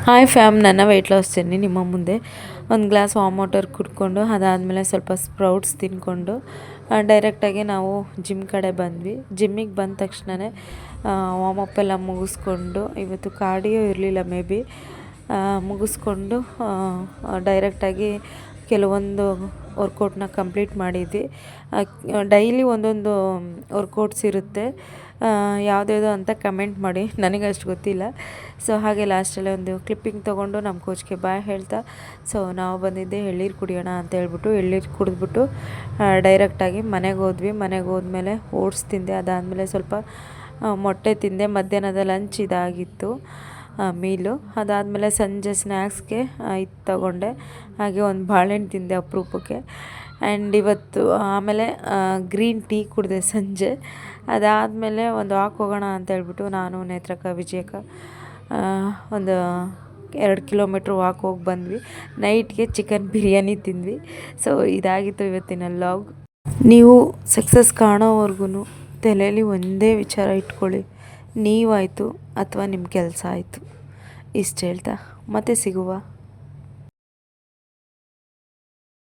Hi fam, ನನ್ನ weight loss journey ನಿಮ್ಮ ಮುಂದೆ. ಒಂದು ಗ್ಲಾಸ್ ವಾಮ್ ವಾಟರ್ ಕುಡ್ಕೊಂಡು ಅದಾದಮೇಲೆ ಸ್ವಲ್ಪ ಸ್ಪ್ರೌಟ್ಸ್ ತಿಂದ್ಕೊಂಡು ಡೈರೆಕ್ಟಾಗಿ ನಾವು ಜಿಮ್ ಕಡೆ ಬಂದ್ವಿ. ಜಿಮ್ಮಿಗೆ ಬಂದ ತಕ್ಷಣವೇ ವಾಮಪ್ ಎಲ್ಲ ಮುಗಿಸ್ಕೊಂಡು, ಇವತ್ತು ಕಾರ್ಡಿಯೋ ಇರಲಿಲ್ಲ ಮೇ ಬಿ, ಮುಗಿಸ್ಕೊಂಡು ಡೈರೆಕ್ಟಾಗಿ ಕೆಲವೊಂದು ವರ್ಕೌಟ್ನ ಕಂಪ್ಲೀಟ್ ಮಾಡಿದ್ವಿ. ಡೈಲಿ ಒಂದೊಂದು ವರ್ಕೌಟ್ಸ್ ಇರುತ್ತೆ, ಯಾವುದ್ಯಾವುದೋ ಅಂತ ಕಮೆಂಟ್ ಮಾಡಿ, ನನಗೆ ಅಷ್ಟು ಗೊತ್ತಿಲ್ಲ. ಸೊ ಹಾಗೆ ಲಾಸ್ಟಲ್ಲಿ ಒಂದು ಕ್ಲಿಪ್ಪಿಂಗ್ ತೊಗೊಂಡು ನಮ್ಮ ಕೋಚ್ಗೆ ಬಾಯ್ ಹೇಳ್ತಾ, ಸೊ ನಾವು ಬಂದಿದ್ದೆ ಎಳ್ನೀರು ಕುಡಿಯೋಣ ಅಂತ ಹೇಳ್ಬಿಟ್ಟು ಎಳ್ನೀರು ಕುಡಿದ್ಬಿಟ್ಟು ಡೈರೆಕ್ಟಾಗಿ ಮನೆಗೆ ಹೋದ್ವಿ. ಮನೆಗೆ ಹೋದ್ಮೇಲೆ ಓಟ್ಸ್ ತಿಂದೆ, ಅದಾದಮೇಲೆ ಸ್ವಲ್ಪ ಮೊಟ್ಟೆ ತಿಂದೆ. ಮಧ್ಯಾಹ್ನದ ಲಂಚ್ ಇದಾಗಿತ್ತು ಮೀಲು. ಅದಾದಮೇಲೆ ಸಂಜೆ ಸ್ನ್ಯಾಕ್ಸ್ಗೆ ಇದು ತಗೊಂಡೆ, ಹಾಗೆ ಒಂದು ಬಾಳೆಹಣ್ಣು ತಿಂದೆ ಅಪರೂಪಕ್ಕೆ. ಆ್ಯಂಡ್ ಇವತ್ತು ಆಮೇಲೆ ಗ್ರೀನ್ ಟೀ ಕುಡಿದೆ ಸಂಜೆ. ಅದಾದಮೇಲೆ ಒಂದು ವಾಕ್ ಹೋಗೋಣ ಅಂತ ಹೇಳ್ಬಿಟ್ಟು ನಾನು, ನೇತ್ರಕ್ಕ, ವಿಜಯಕ್ಕ ಒಂದು 2 ಕಿಲೋಮೀಟ್ರ್ ವಾಕ್ ಹೋಗಿ ಬಂದ್ವಿ. ನೈಟ್ಗೆ ಚಿಕನ್ ಬಿರಿಯಾನಿ ತಿಂದ್ವಿ. ಸೊ ಇದಾಗಿತ್ತು ಇವತ್ತಿನ ಲಾಗ್. ನೀವು ಸಕ್ಸಸ್ ಕಾಣೋವರೆಗೂ ತಲೆಯಲ್ಲಿ ಒಂದೇ ವಿಚಾರ ಇಟ್ಕೊಳ್ಳಿ, ನೀವಾಯಿತು ಅಥವಾ ನಿಮ್ಮ ಕೆಲಸ ಆಯಿತು. ಇಷ್ಟು ಹೇಳ್ತಾ ಮತ್ತೆ ಸಿಗುವ.